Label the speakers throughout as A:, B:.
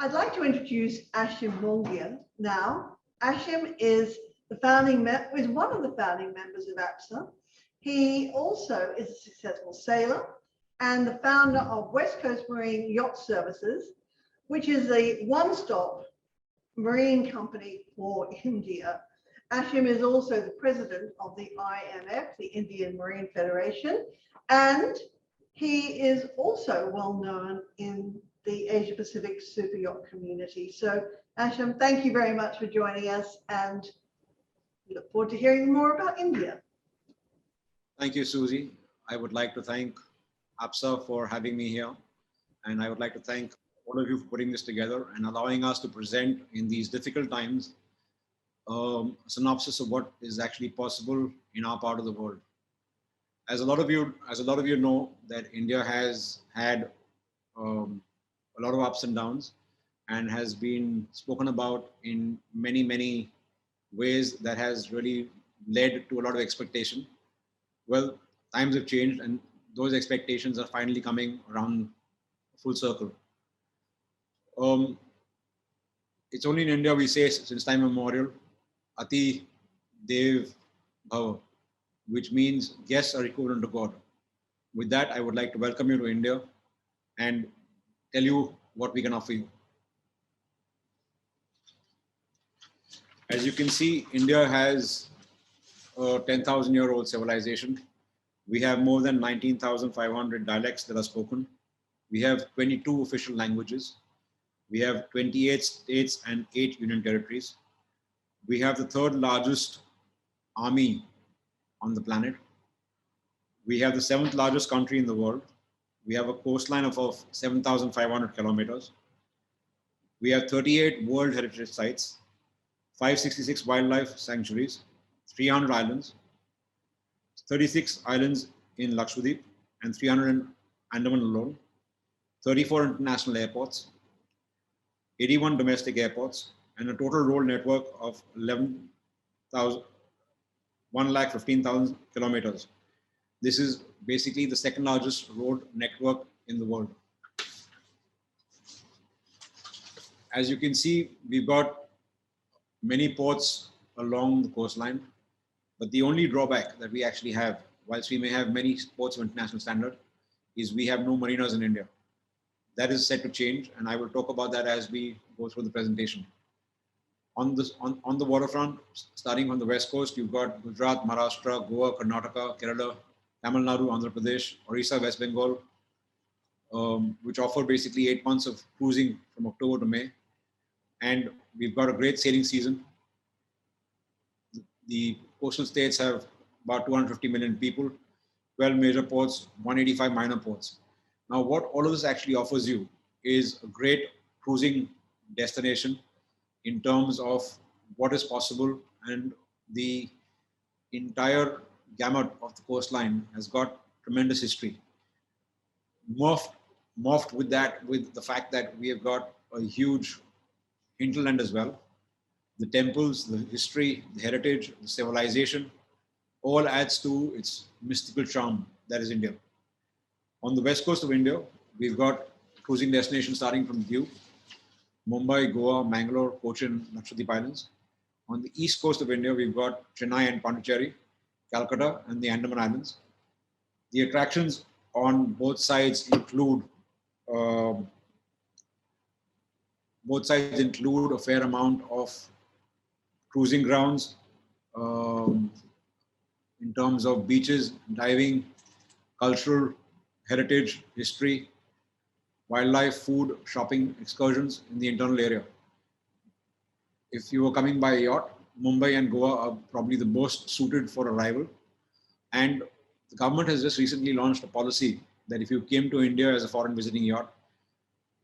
A: I'd like to introduce Aashim Mongia now. Aashim is one of the founding members of APSA. He also is a successful sailor and the founder of West Coast Marine Yacht Services, which is a one-stop marine company for India. Aashim is also the president of the IMF, the Indian Marine Federation, and he is also well known in the Asia Pacific super yacht community. So Aashim, thank you very much for joining us and we look forward to hearing more about India.
B: Thank you, Susie. I would like to thank APSA for having me here. And I would like to thank all of you for putting this together and allowing us to present in these difficult times a synopsis of what is actually possible in our part of the world. As a lot of you know, that India has had a lot of ups and downs and has been spoken about in many ways that has really led to a lot of expectation. Well, times have changed and those expectations are finally coming around full circle. It's only in India we say since time immemorial, Ati Dev Bhava, which means guests are equivalent to God. With that, I would like to welcome you to India and tell you what we can offer you. As you can see, India has a 10,000-year-old civilization. We have more than 19,500 dialects that are spoken. We have 22 official languages. We have 28 states and 8 union territories. We have the third largest army on the planet. We have the 7th largest country in the world. We have a coastline of 7,500 kilometers. We have 38 World Heritage Sites, 566 wildlife sanctuaries, 300 islands, 36 islands in Lakshadweep and 300 in Andaman alone, 34 international airports, 81 domestic airports, and a total road network of 1,15,000 kilometers. This is basically the second largest road network in the world. As you can see, we've got many ports along the coastline, but the only drawback that we actually have, whilst we may have many ports of international standard, is we have no marinas in India. That is set to change, and I will talk about that as we go through the presentation. On the waterfront, starting from the west coast, you've got Gujarat, Maharashtra, Goa, Karnataka, Kerala, Tamil Nadu, Andhra Pradesh, Orissa, West Bengal, which offer basically 8 months of cruising from October to May. And we've got a great sailing season. The coastal states have about 250 million people, 12 major ports, 185 minor ports. Now, what all of this actually offers you is a great cruising destination in terms of what is possible, and the entire gamut of the coastline has got tremendous history. Morphed with that, with the fact that we have got a huge hinterland as well. The temples, the history, the heritage, the civilization, all adds to its mystical charm that is India. On the west coast of India, we've got cruising destinations starting from Diu, Mumbai, Goa, Mangalore, Cochin, Lakshadweep Islands. On the east coast of India, we've got Chennai and Pondicherry, Calcutta, and the Andaman Islands. The attractions on both sides include a fair amount of cruising grounds in terms of beaches, diving, cultural, heritage, history, wildlife, food, shopping, excursions in the internal area. If you were coming by yacht, Mumbai and Goa are probably the most suited for arrival. And the government has just recently launched a policy that if you came to India as a foreign visiting yacht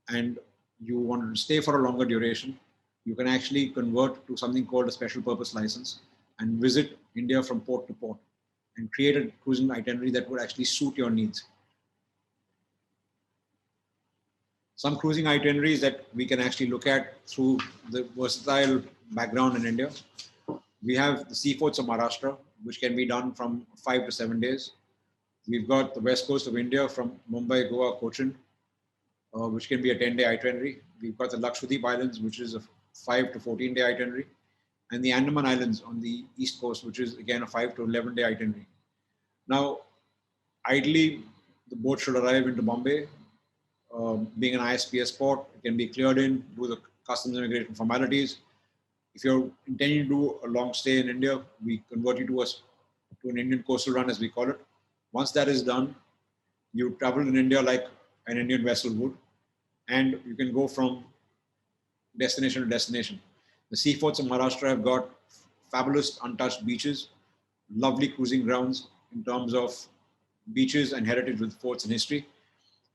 B: and you wanted to stay for a longer duration, you can actually convert to something called a special purpose license and visit India from port to port and create a cruising itinerary that would actually suit your needs. Some cruising itineraries that we can actually look at through the versatile background in India. We have the seaports of Maharashtra, which can be done from 5 to 7 days. We've got the west coast of India from Mumbai, Goa, Cochin, which can be a 10-day itinerary. we've got the Lakshadweep Islands, which is a 5 to 14-day itinerary, and the Andaman Islands on the east coast, which is again a 5 to 11-day itinerary. Now, ideally, the boat should arrive into Bombay. Being an ISPS port, it can be cleared in, do the customs immigration formalities. If you're intending to do a long stay in India, we convert you to an Indian coastal run, as we call it. Once that is done, you travel in India like an Indian vessel would, and you can go from destination to destination. The seaports of Maharashtra have got fabulous untouched beaches, lovely cruising grounds in terms of beaches and heritage with forts and history.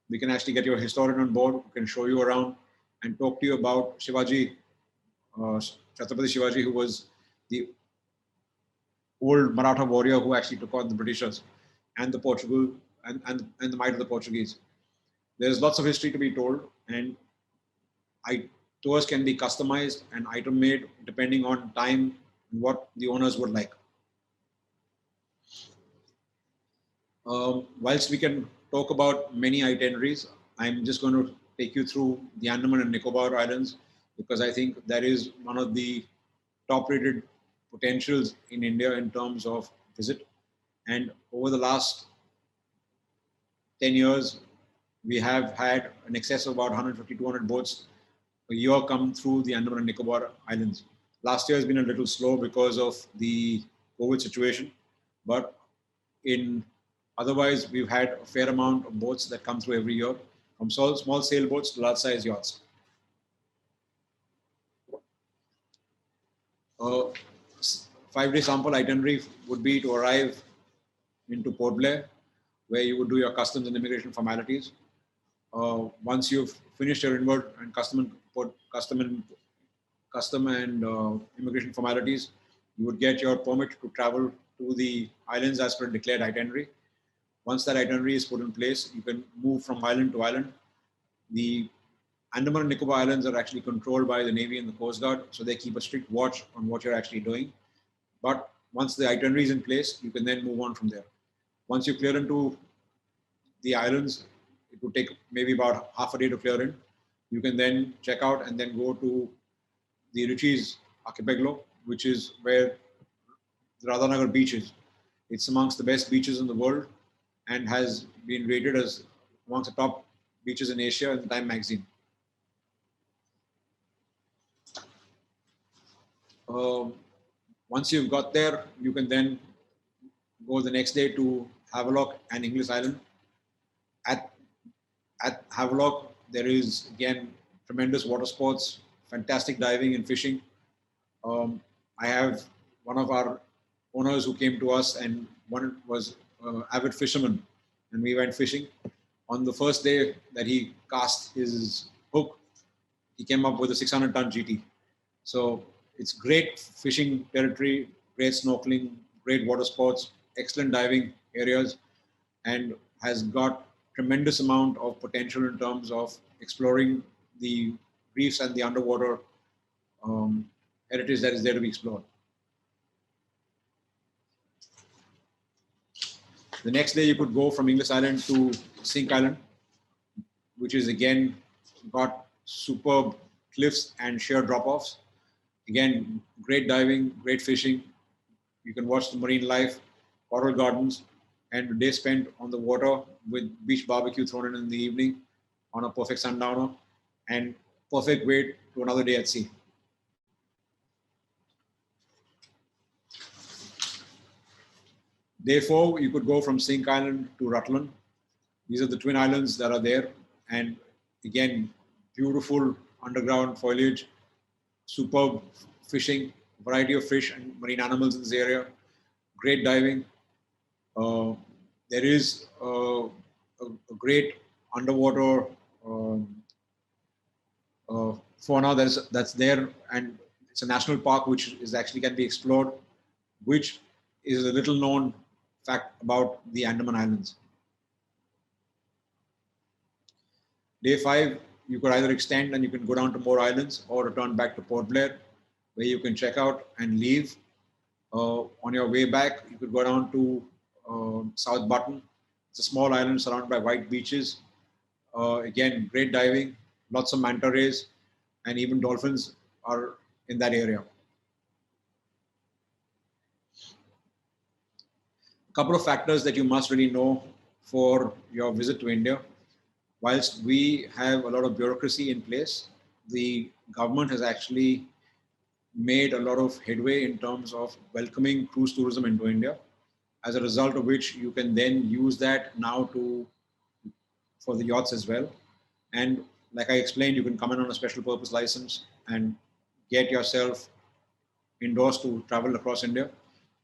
B: We can actually get your historian on board who can show you around and talk to you about Shivaji, Chhatrapati Shivaji, who was the old Maratha warrior who actually took on the Britishers and the Portugal and the might of the Portuguese. There's lots of history to be told, and tours can be customized and item made depending on time and what the owners would like. Whilst we can talk about many itineraries, I'm just going to take you through the Andaman and Nicobar Islands, because I think that is one of the top rated potentials in India in terms of visit. And over the last 10 years, we have had an excess of about 150, 200 boats a year come through the Andaman and Nicobar Islands. Last year has been a little slow because of the COVID situation, but otherwise we've had a fair amount of boats that come through every year, from small sailboats to large size yachts. 5-day sample itinerary would be to arrive into Port Blair, where you would do your customs and immigration formalities. Once you've finished your inward and custom and immigration formalities, you would get your permit to travel to the islands as per a declared itinerary. Once that itinerary is put in place, you can move from island to island. The Andaman and Nicobar Islands are actually controlled by the Navy and the Coast Guard, so they keep a strict watch on what you're actually doing. But once the itinerary is in place, you can then move on from there. Once you clear into the islands, it would take maybe about half a day to clear in. You can then check out and then go to the Ritchie's Archipelago, which is where the Radhanagar beach is. It's amongst the best beaches in the world and has been rated as amongst the top beaches in Asia in the Time magazine. Once you've got there, you can then go the next day to Havelock and Inglis Island. At Havelock, there is again tremendous water sports, fantastic diving and fishing. I have one of our owners who came to us, and one was an avid fisherman, and we went fishing. On the first day that he cast his hook, he came up with a 600-ton GT. So it's great fishing territory, great snorkeling, great water sports, excellent diving areas, and has got tremendous amount of potential in terms of exploring the reefs and the underwater heritage that is there to be explored. The next day you could go from Inglis Island to Sink Island, which is again got superb cliffs and sheer drop-offs. Again, great diving, great fishing. You can watch the marine life, coral gardens, and a day spent on the water with beach barbecue thrown in the evening on a perfect sundowner, and perfect way to another day at sea. Day 4, you could go from Sink Island to Rutland. These are the twin islands that are there. And again, beautiful underground foliage, superb fishing, variety of fish and marine animals in this area, great diving. There is a great underwater fauna that's there, and it's a national park which is actually can be explored, which is a little known fact about the Andaman Islands. Day 5, you could either extend and you can go down to more islands, or return back to Port Blair, where you can check out and leave. On your way back, you could go down to South Button. It's a small island surrounded by white beaches. Again, great diving, lots of manta rays, and even dolphins are in that area. A couple of factors that you must really know for your visit to India. Whilst we have a lot of bureaucracy in place, the government has actually made a lot of headway in terms of welcoming cruise tourism into India, as a result of which you can then use that now for the yachts as well. And like I explained, you can come in on a special purpose license and get yourself endorsed to travel across India.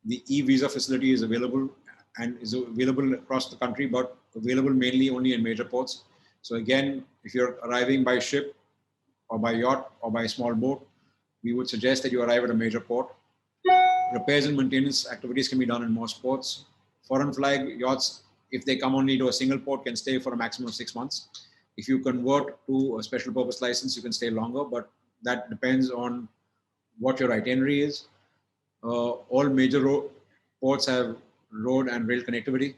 B: The e-visa facility is available and is available across the country, but available mainly only in major ports. So again, if you're arriving by ship or by yacht or by small boat, we would suggest that you arrive at a major port. Repairs and maintenance activities can be done in most ports. Foreign flag yachts, if they come only to a single port, can stay for a maximum of 6 months. If you convert to a special purpose license, you can stay longer, but that depends on what your itinerary is. All major ports have road and rail connectivity.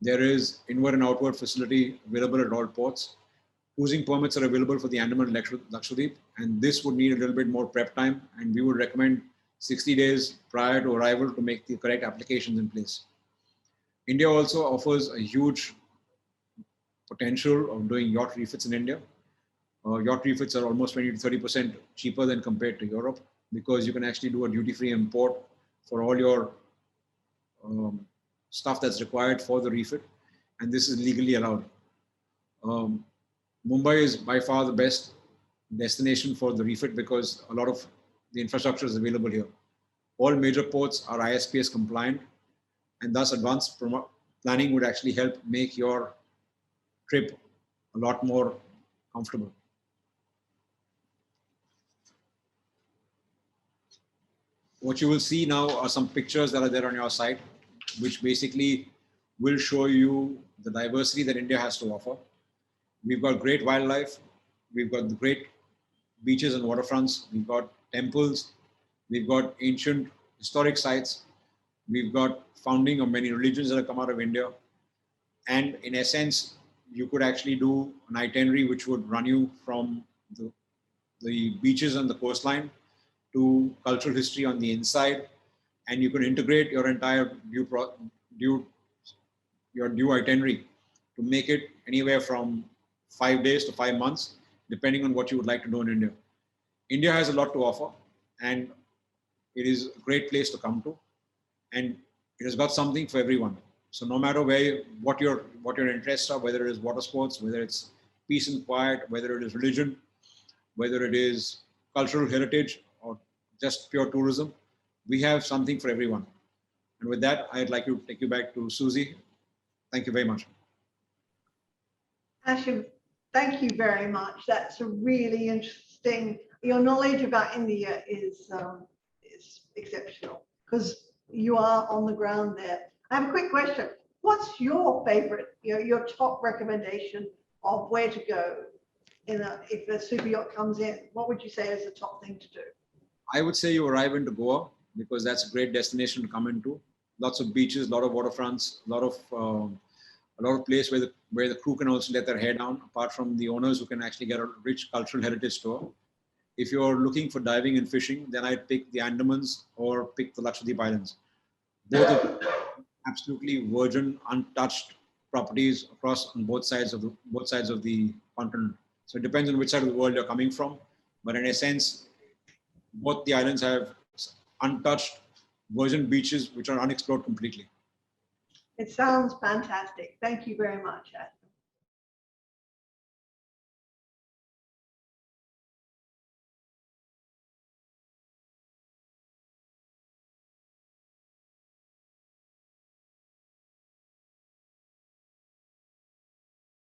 B: There is inward and outward facility available at all ports. Cruising permits are available for the Andaman and Lakshadweep, and this would need a little bit more prep time, and we would recommend 60 days prior to arrival to make the correct applications in place. India also offers a huge potential of doing yacht refits in India. Yacht refits are almost 20 to 30% cheaper than compared to Europe, because you can actually do a duty-free import for all your stuff that's required for the refit, and this is legally allowed. Mumbai is by far the best destination for the refit because a lot of the infrastructure is available here. All major ports are ISPS compliant, and thus advanced planning would actually help make your trip a lot more comfortable. What you will see now are some pictures that are there on your site, which basically will show you the diversity that India has to offer. We've got great wildlife. We've got great beaches and waterfronts. We've got temples. We've got ancient historic sites. We've got founding of many religions that have come out of India. And in essence, you could actually do an itinerary which would run you from the beaches and the coastline to cultural history on the inside. And you can integrate your entire due itinerary to make it anywhere from 5 days to 5 months, depending on what you would like to do in India. India has a lot to offer, and it is a great place to come to, and it has got something for everyone. So no matter what your interests are, whether it is water sports, whether it's peace and quiet, whether it is religion, whether it is cultural heritage or just pure tourism, we have something for everyone. And with that, I'd like to take you back to Susie. Thank you very much.
A: Aashim, thank you very much. That's a really interesting. Your knowledge about India is exceptional because you are on the ground there. I have a quick question. What's your favorite, your top recommendation of where to go if a super yacht comes in? What would you say is the top thing to do?
B: I would say you arrive into Goa because that's a great destination to come into. Lots of beaches, a lot of waterfronts, a lot of place where the crew can also let their hair down, apart from the owners who can actually get a rich cultural heritage tour. If you're looking for diving and fishing, then I'd pick the Andamans or pick the Lakshadweep Islands. Both of absolutely virgin, untouched properties on both sides of the continent. So it depends on which side of the world you're coming from, but in a sense, both the islands have untouched virgin beaches which are unexplored completely.
A: It sounds fantastic. Thank you very much, Ash.